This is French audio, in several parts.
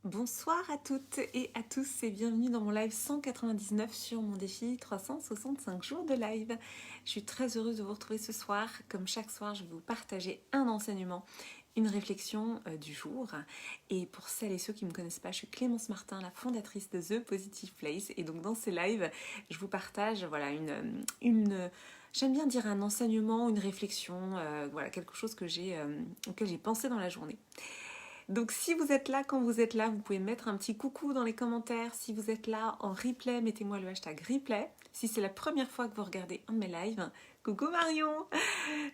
Bonsoir à toutes et à tous et bienvenue dans mon live 199 sur mon défi 365 jours de live. Je suis très heureuse de vous retrouver ce soir. Comme chaque soir, je vais vous partager un enseignement, une réflexion du jour. Et pour celles et ceux qui ne me connaissent pas, je suis Clémence Martin, la fondatrice de The Positive Place. Et donc dans ces lives, je vous partage j'aime bien dire un enseignement, une réflexion, quelque chose auquel j'ai pensé dans la journée. Donc si vous êtes là, quand vous êtes là, vous pouvez mettre un petit coucou dans les commentaires. Si vous êtes là en replay, mettez-moi le hashtag replay. Si c'est la première fois que vous regardez un de mes lives, coucou Marion,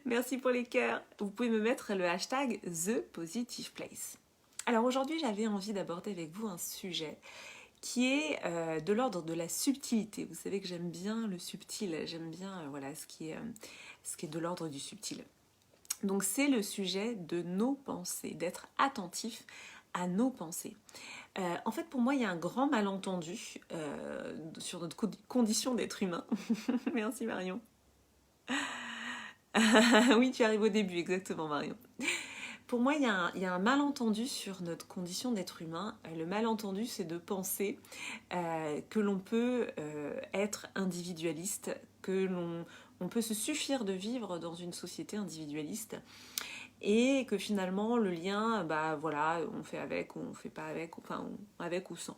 merci pour les cœurs. Vous pouvez me mettre le hashtag ThePositivePlace. Alors aujourd'hui, j'avais envie d'aborder avec vous un sujet qui est de l'ordre de la subtilité. Vous savez que j'aime bien le subtil, j'aime bien ce qui est de l'ordre du subtil. Donc c'est le sujet de nos pensées, d'être attentif à nos pensées. En fait, pour moi, il y a un grand malentendu sur notre condition d'être humain. Merci Marion. Oui, tu arrives au début, exactement Marion. Pour moi, il y a un malentendu sur notre condition d'être humain. Le malentendu, c'est de penser que l'on peut être individualiste, que on peut se suffire de vivre dans une société individualiste et que finalement le lien, on fait avec ou on fait pas avec, avec ou sans.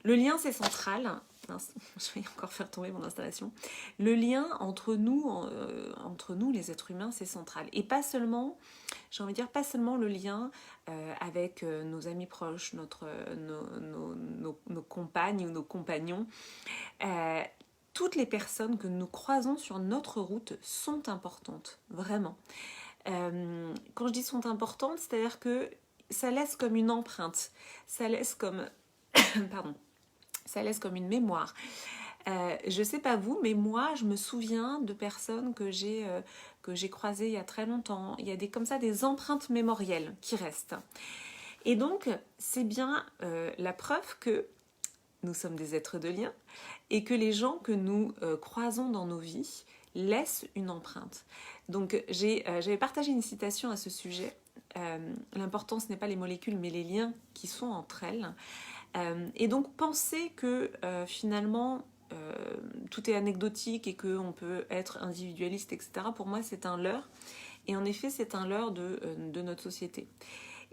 Le lien, c'est central. Mince, je vais encore faire tomber mon installation. Le lien entre nous les êtres humains, c'est central. Et pas seulement, j'ai envie de dire, pas seulement le lien avec nos amis proches, nos compagnes ou nos compagnons. Toutes les personnes que nous croisons sur notre route sont importantes, vraiment. Quand je dis sont importantes, c'est-à-dire que ça laisse comme une empreinte, ça laisse comme, pardon, ça laisse comme une mémoire. Je sais pas vous, mais moi, je me souviens de personnes que j'ai croisées il y a très longtemps. Il y a comme ça des empreintes mémorielles qui restent. Et donc, c'est bien la preuve que nous sommes des êtres de lien et que les gens que nous croisons dans nos vies laissent une empreinte. Donc j'avais partagé une citation à ce sujet. L'important, ce n'est pas les molécules, mais les liens qui sont entre elles. Et donc penser que finalement tout est anecdotique et qu'on peut être individualiste, etc., pour moi c'est un leurre. Et en effet, c'est un leurre de notre société.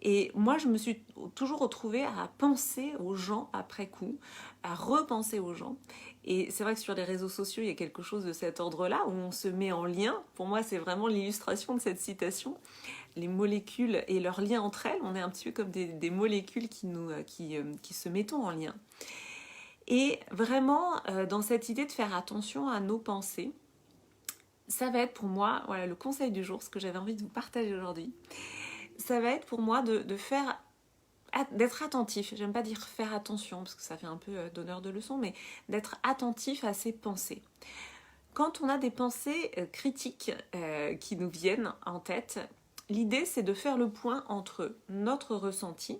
Et moi, je me suis toujours retrouvée à penser aux gens après coup, à repenser aux gens. Et c'est vrai que sur les réseaux sociaux, il y a quelque chose de cet ordre-là, où on se met en lien. Pour moi, c'est vraiment l'illustration de cette citation. Les molécules et leurs liens entre elles, on est un petit peu comme des molécules qui se mettent en lien. Et vraiment, dans cette idée de faire attention à nos pensées, ça va être pour moi, le conseil du jour, ce que j'avais envie de vous partager aujourd'hui. Ça va être pour moi d'être attentif. J'aime pas dire faire attention parce que ça fait un peu donneur de leçons, mais d'être attentif à ses pensées. Quand on a des pensées critiques qui nous viennent en tête, l'idée c'est de faire le point entre notre ressenti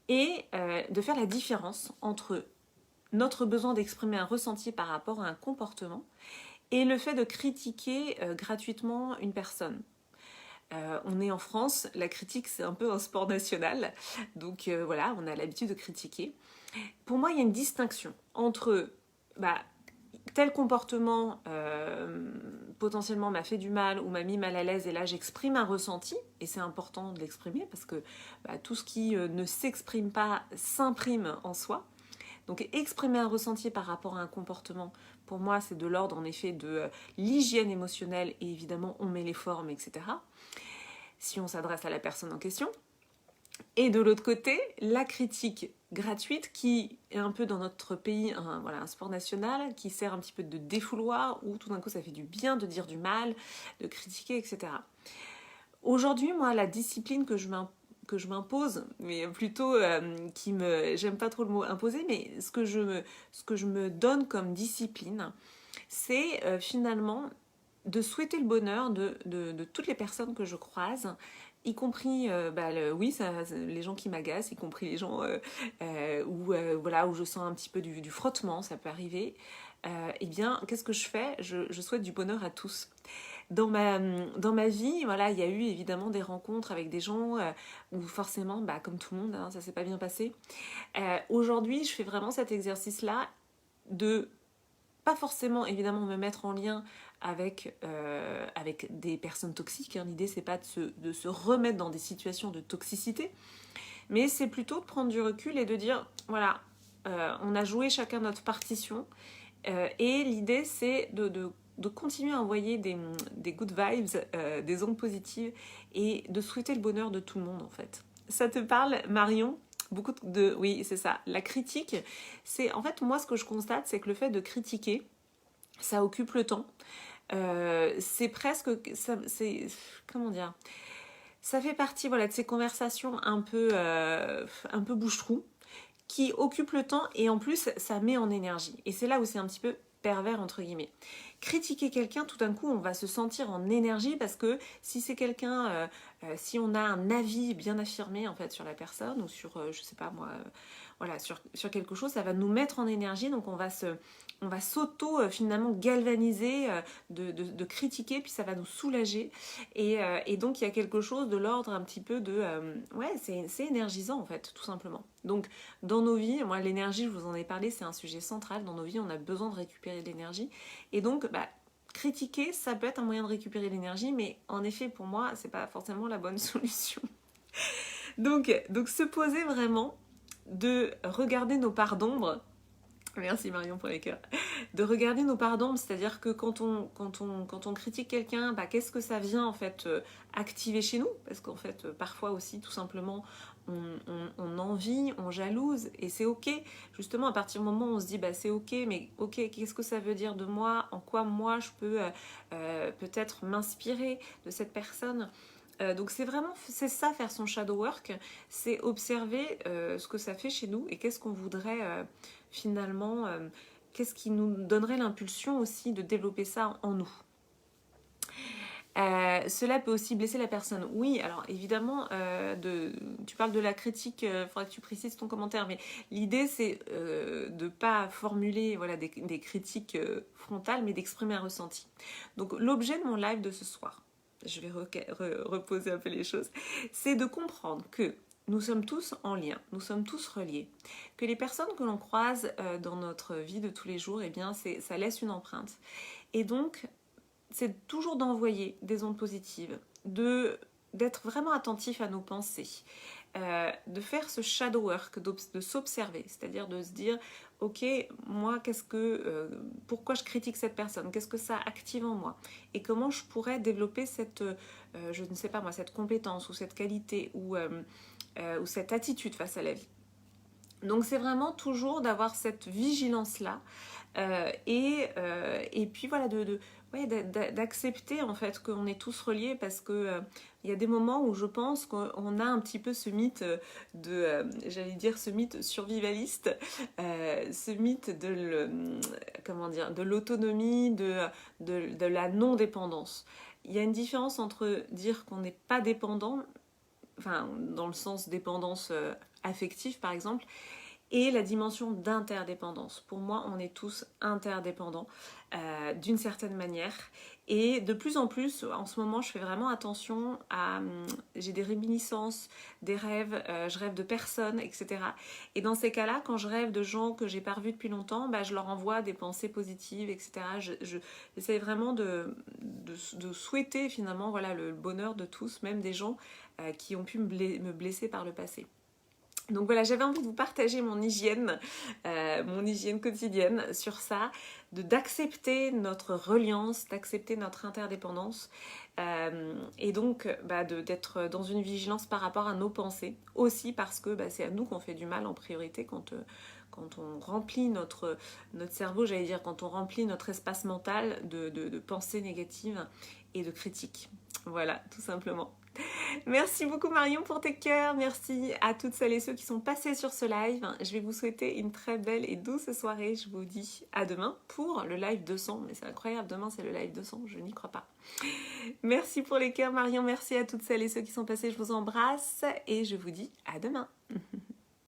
et de faire la différence entre notre besoin d'exprimer un ressenti par rapport à un comportement et le fait de critiquer gratuitement une personne. On est en France, la critique c'est un peu un sport national, donc on a l'habitude de critiquer. Pour moi, il y a une distinction entre tel comportement potentiellement m'a fait du mal ou m'a mis mal à l'aise et là j'exprime un ressenti, et c'est important de l'exprimer parce que tout ce qui ne s'exprime pas s'imprime en soi. Donc exprimer un ressenti par rapport à un comportement, pour moi c'est de l'ordre en effet de l'hygiène émotionnelle, et évidemment on met les formes, etc. Si on s'adresse à la personne en question. Et de l'autre côté, la critique gratuite qui est un peu dans notre pays un sport national, qui sert un petit peu de défouloir, où tout d'un coup ça fait du bien de dire du mal, de critiquer, etc. Aujourd'hui, moi, la discipline que je m'impose, mais plutôt j'aime pas trop le mot imposer, mais ce que je me donne comme discipline, c'est finalement de souhaiter le bonheur de toutes les personnes que je croise, y compris les gens qui m'agacent, y compris les gens où je sens un petit peu du frottement, ça peut arriver. Eh bien, qu'est-ce que je fais ? Je souhaite du bonheur à tous. Dans ma vie, voilà, il y a eu évidemment des rencontres avec des gens où forcément, bah, comme tout le monde, hein, ça s'est pas bien passé. Aujourd'hui, je fais vraiment cet exercice-là de pas forcément évidemment me mettre en lien avec des personnes toxiques. Hein. L'idée, c'est pas de se remettre dans des situations de toxicité, mais c'est plutôt de prendre du recul et de dire, voilà, on a joué chacun notre partition. Et l'idée, c'est de continuer à envoyer des good vibes, des ondes positives et de souhaiter le bonheur de tout le monde, en fait. Ça te parle, Marion? Oui, c'est ça. La critique, c'est... En fait, moi, ce que je constate, c'est que le fait de critiquer, ça occupe le temps. C'est presque... comment dire? Ça fait partie, voilà, de ces conversations un peu bouche-trou, qui occupe le temps et en plus ça met en énergie. Et c'est là où c'est un petit peu pervers entre guillemets. Critiquer quelqu'un, tout d'un coup on va se sentir en énergie parce que si c'est quelqu'un, si on a un avis bien affirmé en fait sur la personne ou sur, je sais pas moi, voilà, sur quelque chose, ça va nous mettre en énergie, donc on va s'auto finalement galvaniser de critiquer, puis ça va nous soulager. Et donc il y a quelque chose de l'ordre un petit peu de... ouais, c'est énergisant en fait, tout simplement. Donc dans nos vies, moi l'énergie, je vous en ai parlé, c'est un sujet central. Dans nos vies, on a besoin de récupérer de l'énergie. Et donc, bah, critiquer, ça peut être un moyen de récupérer l'énergie, mais en effet, pour moi, c'est pas forcément la bonne solution. Donc se poser vraiment de regarder nos parts d'ombre. Merci Marion pour les cœurs. De regarder nos parts d'ombre, c'est-à-dire que quand on critique quelqu'un, bah, qu'est-ce que ça vient en fait activer chez nous? Parce qu'en fait, parfois aussi, tout simplement, on envie, on jalouse, et c'est ok. Justement, à partir du moment où on se dit, bah, c'est ok, mais ok, qu'est-ce que ça veut dire de moi? En quoi moi je peux peut-être m'inspirer de cette personne? Donc c'est ça, faire son shadow work, c'est observer ce que ça fait chez nous et qu'est-ce qu'on voudrait finalement, qu'est-ce qui nous donnerait l'impulsion aussi de développer ça en nous. Cela peut aussi blesser la personne. Oui, alors évidemment, tu parles de la critique, il faudra que tu précises ton commentaire, mais l'idée c'est de ne pas formuler voilà, des critiques frontales, mais d'exprimer un ressenti. Donc l'objet de mon live de ce soir, je vais reposer un peu les choses, c'est de comprendre que nous sommes tous en lien, nous sommes tous reliés, que les personnes que l'on croise dans notre vie de tous les jours, eh bien, ça laisse une empreinte. Et donc, c'est toujours d'envoyer des ondes positives, d'être vraiment attentif à nos pensées, de faire ce shadow work, de s'observer, c'est-à-dire de se dire, ok, moi, pourquoi je critique cette personne? Qu'est-ce que ça active en moi? Et comment je pourrais développer je ne sais pas moi, cette compétence ou cette qualité ou cette attitude face à la vie. Donc c'est vraiment toujours d'avoir cette vigilance-là et puis voilà, d'accepter en fait qu'on est tous reliés parce que il y a des moments où je pense qu'on a un petit peu ce mythe j'allais dire ce mythe survivaliste, ce mythe de l'autonomie, de la non-dépendance. Il y a une différence entre dire qu'on n'est pas dépendant, enfin dans le sens dépendance affective par exemple, et la dimension d'interdépendance. Pour moi, on est tous interdépendants d'une certaine manière. Et de plus en plus, en ce moment, je fais vraiment attention à... J'ai des réminiscences, des rêves, je rêve de personnes, etc. Et dans ces cas-là, quand je rêve de gens que j'ai pas revus depuis longtemps, bah, je leur envoie des pensées positives, etc. J'essaie vraiment de souhaiter finalement voilà, le bonheur de tous, même des gens qui ont pu me blesser par le passé. Donc voilà, j'avais envie de vous partager mon hygiène quotidienne sur ça, d'accepter notre reliance, d'accepter notre interdépendance et donc d'être dans une vigilance par rapport à nos pensées, aussi parce que c'est à nous qu'on fait du mal en priorité quand on remplit notre cerveau, j'allais dire, quand on remplit notre espace mental de pensées négatives et de critiques. Voilà, tout simplement. Merci beaucoup Marion pour tes cœurs, merci à toutes celles et ceux qui sont passés sur ce live. Je vais vous souhaiter une très belle et douce soirée. Je vous dis à demain pour le live 200, mais c'est incroyable, demain c'est le live 200, je n'y crois pas. Merci pour les cœurs Marion, merci à toutes celles et ceux qui sont passés, je vous embrasse et je vous dis à demain.